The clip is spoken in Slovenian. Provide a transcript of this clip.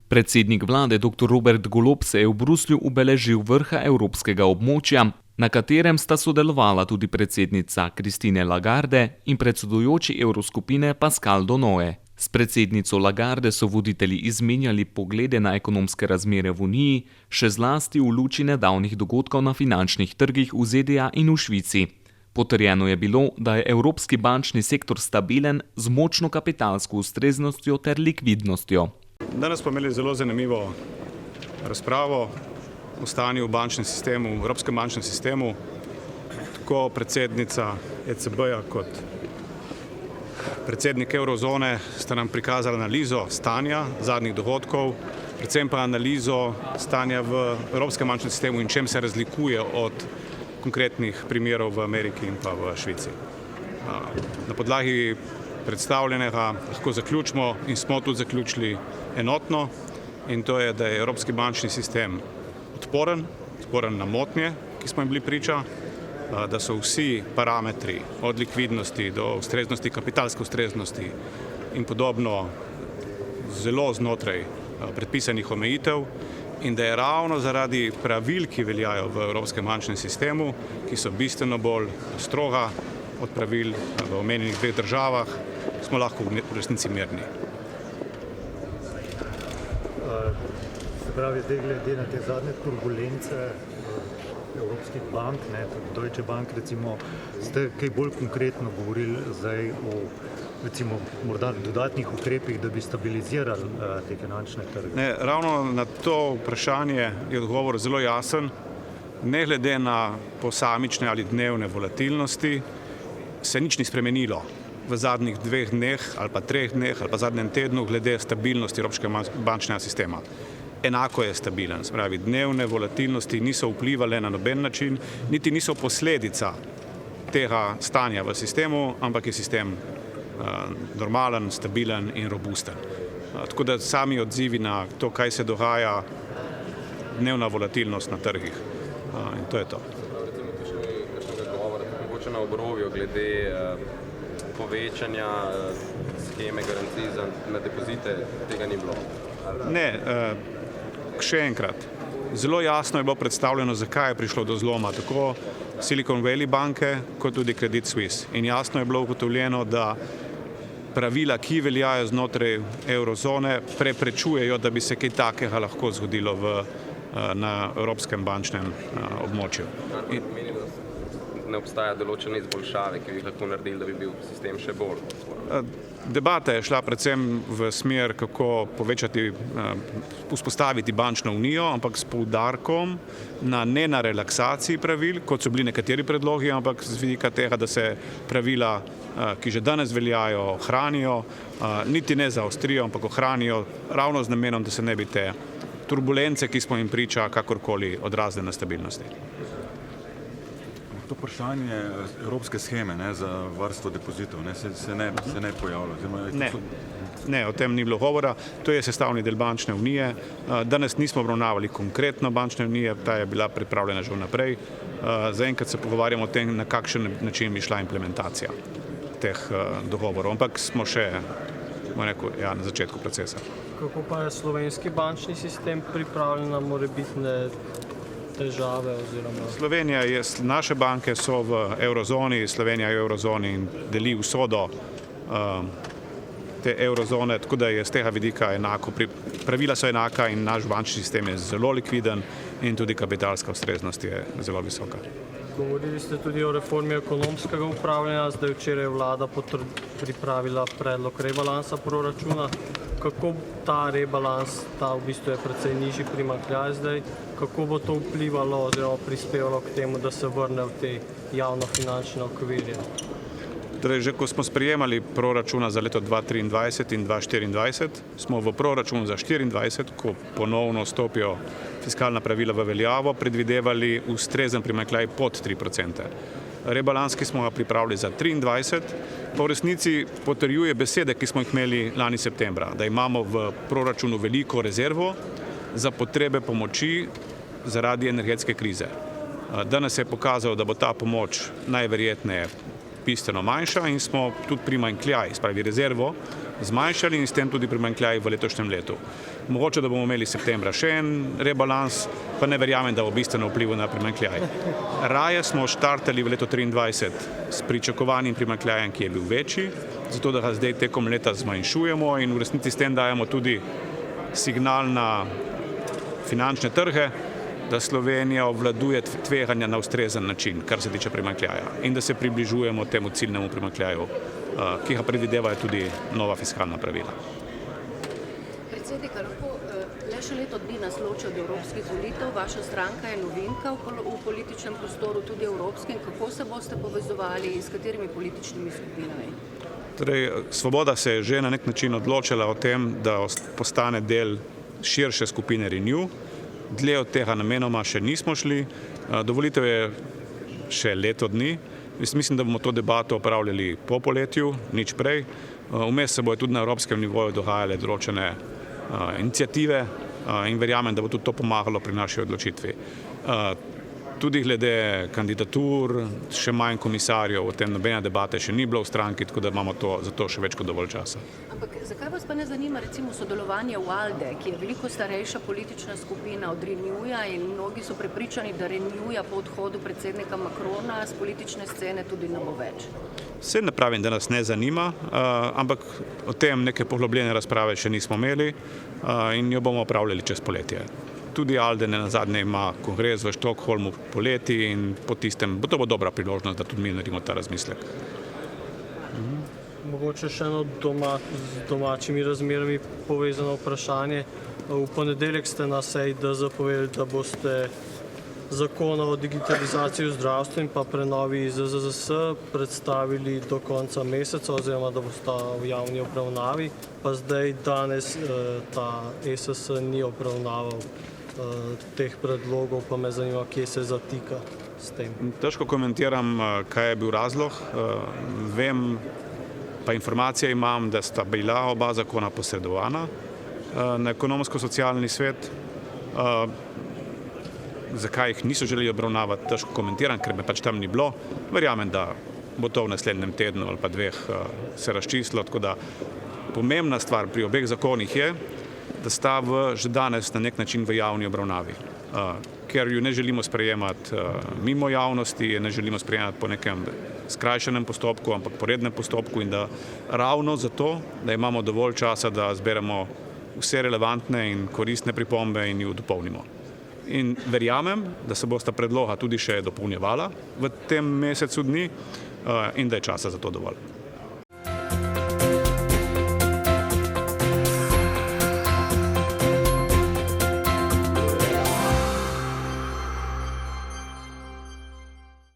Predsednik vlade dr. Robert Golob se je v Bruslju udeležil vrha evropskega območja, na katerem sta sodelovala tudi predsednica Christine Lagarde in predsedujoči evroskupine Pascal Donoe. S predsednico Lagarde so voditelji izmenjali poglede na ekonomske razmere v Uniji, še zlasti v luči nedavnih dogodkov na finančnih trgih v ZDA in v Švici. Potrjeno je bilo, da je evropski bančni sektor stabilen z močno kapitalsko ustreznostjo ter likvidnostjo. Danes smo imeli zelo zanimivo razpravo o stanju v bančnem sistemu, v evropskem bančnem sistemu. Tako predsednica ECB-ja kot predsednik Eurozone sta nam prikazali analizo stanja zadnjih dogodkov, predvsem pa analizo stanja v evropskem bančnem sistemu in čem se razlikuje od konkretnih primerov v Ameriki in pa v Švici. Na podlagi predstavljenega lahko zaključimo in smo tudi zaključili enotno, in to je, da je evropski bančni sistem odporen na motnje, ki smo jim bili priča, da so vsi parametri od likvidnosti do ustreznosti, kapitalske ustreznosti in podobno zelo znotraj predpisanih omejitev in da je ravno zaradi pravil, ki veljajo v evropskem bančnem sistemu, ki so bistveno bolj stroga od pravil v omenjenih dveh državah, smo lahko v resnici mirni. Se pravi, zdaj glede na te zadnje turbulence evropskih bank, Deutsche Bank recimo, ste kaj bolj konkretno govorili zdaj o recimo morda dodatnih ukrepih, da bi stabilizirali te finančne trge? Ravno na to vprašanje je odgovor zelo jasen. Ne glede na posamične ali dnevne volatilnosti, se nič ni spremenilo v zadnjih 2 dneh ali pa 3 dneh ali pa zadnjem tednu glede stabilnosti evropskega bančnega sistema. Enako je stabilen, se pravi, dnevne volatilnosti niso vplivale na noben način, niti niso posledica tega stanja v sistemu, ampak je sistem normalen, stabilen in robusten. Tako da sami odzivi na to, kaj se dogaja, dnevna volatilnost na trgih. In to je to. Recimo, kakšnega govora, mogoče na Obrovju, glede povečanja sheme garancij na depozite, tega ni bilo? Ne, še enkrat. Zelo jasno je bilo predstavljeno, zakaj je prišlo do zloma, tako Silicon Valley banke, kot tudi Credit Suisse. In jasno je bilo ugotovljeno, da pravila, ki veljajo znotraj eurozone, preprečujejo, da bi se kaj takega lahko zgodilo na evropskem bančnem območju. Meni, da ne obstaja določene izboljšave, ki bi jih lahko naredili, da bi bil sistem še bolj. Debata je šla predvsem v smer, kako povečati, vzpostaviti bančno unijo, ampak s poudarkom ne na relaksaciji pravil, kot so bili nekateri predlogi, ampak z vidika tega, da se pravila, ki že danes veljajo, ohranijo, niti ne zaostrijo, ampak ohranijo ravno z namenom, da se ne bi te turbulence, ki smo jim priča, kakorkoli odrazile na stabilnosti. To vprašanje evropske sheme za varstvo depozitov se ne pojavlja? Ne, o tem ni bilo govora. To je sestavni del bančne unije. Danes nismo obravnavali konkretno bančne unije, ta je bila pripravljena že vnaprej. Zaenkrat se pogovarjamo o tem, na kakšen način bi šla implementacija teh dogovorov, ampak smo še na začetku procesa. Kako pa je slovenski bančni sistem pripravljen na morebitne težave oziroma? Naše banke so v eurozoni, Slovenija je v eurozoni in deli usodo te eurozone, tako da je z tega vidika enako. Pravila so enaka in naš bančni sistem je zelo likviden in tudi kapitalska ustreznost je zelo visoka. Govorili ste tudi o reformi ekonomskega upravljanja, zdaj včeraj je vlada pripravila predlog rebalansa proračuna. Kako ta rebalans, v bistvu je precej nižji primanjkljaj zdaj, kako bo to vplivalo oziroma prispevalo k temu, da se vrne v te javnofinančne okvirje? Torej, že ko smo sprejemali proračuna za leto 2023 in 2024, smo v proračunu za 2024, ko ponovno stopijo fiskalna pravila v veljavo, predvidevali ustrezen primanjkljaj pod 3%. Rebalans, ki smo ga pripravili za 2023, pa v resnici potrjuje besede, ki smo jih imeli lani septembra, da imamo v proračunu veliko rezervo za potrebe pomoči zaradi energetske krize. Danes se je pokazalo, da bo ta pomoč najverjetneje bistveno manjša in smo tudi primanjkljaj, spravi rezervo, zmanjšali in s tem tudi primanjkljaj v letošnjem letu. Mogoče, da bomo imeli septembra še en rebalans, pa ne verjamem, da bo bistveno vplival na primanjkljaj. Raje smo štartali v letu 2023 s pričakovanim primanjkljajem, ki je bil večji, zato da ga zdaj tekom leta zmanjšujemo in v resnici s tem dajemo tudi signal na finančne trge, da Slovenija obvladuje tveganja na ustrezen način, kar se tiče primanjkljaja in da se približujemo temu ciljnemu primanjkljaju, ki ga predvidevajo tudi nova fiskalna pravila. Predsednik, lahko le še leto dni nas loči od evropskih volitev. Vaša stranka je novinka v političnem prostoru, tudi evropskem. Kako se boste povezovali in s katerimi političnimi skupinami? Torej, Svoboda se je že na nek način odločila o tem, da postane del širše skupine Renew. Dlje od tega namenoma še nismo šli. Do volitev je še leto dni. Mislim, da bomo to debato opravljali po poletju, nič prej. Vmes se bojo tudi na evropskem nivoju dogajale določene iniciative in verjamem, da bo tudi to pomagalo pri naši odločitvi. Tudi glede kandidatur, še manj komisarjev, o tem nobene debate še ni bilo v stranki, tako da imamo za to še več kot dovolj časa. Ampak zakaj vas pa ne zanima recimo sodelovanje v ALDE, ki je veliko starejša politična skupina od Renewja in mnogi so prepričani, da Renewja po odhodu predsednika Macrona z politične scene tudi ne bo več? Vse ne pravim, da nas ne zanima, ampak o tem neke poglobljene razprave še nismo imeli in jo bomo opravljali čez poletje. Tudi ALDE nazadnje ima kongres v Štokholmu poleti in po tistem, to bo dobra priložnost, da tudi mi naredimo ta razmislek. Mogoče še eno z domačimi razmerami povezano vprašanje. V ponedeljek ste na seji DZ povedali, da boste zakona o digitalizaciji v zdravstvu in pa prenovi ZZZS predstavili do konca meseca oziroma da bosta v javni obravnavi, pa zdaj danes ta ESS ni obravnaval teh predlogov, pa me zanima, kje se zatika s tem. Težko komentiram, kaj je bil razlog. Vem, pa informacije imam, da sta bila oba zakona posredovana na ekonomsko-socialni svet. Zakaj jih niso želeli obravnavati, težko komentiram, ker me pač tam ni bilo. Verjamem, da bo to v naslednjem tednu ali pa dveh se razčistilo, tako da pomembna stvar pri obeh zakonih je, da sta že danes na nek način v javni obravnavi, ker ju ne želimo sprejemati mimo javnosti, ne želimo sprejemati po nekem skrajšanem postopku, ampak po rednem postopku in da ravno zato, da imamo dovolj časa, da zberemo vse relevantne in koristne pripombe in ju dopolnimo. In verjamem, da se bosta predloga tudi še dopolnjevala v tem mesecu dni in da je časa za to dovolj.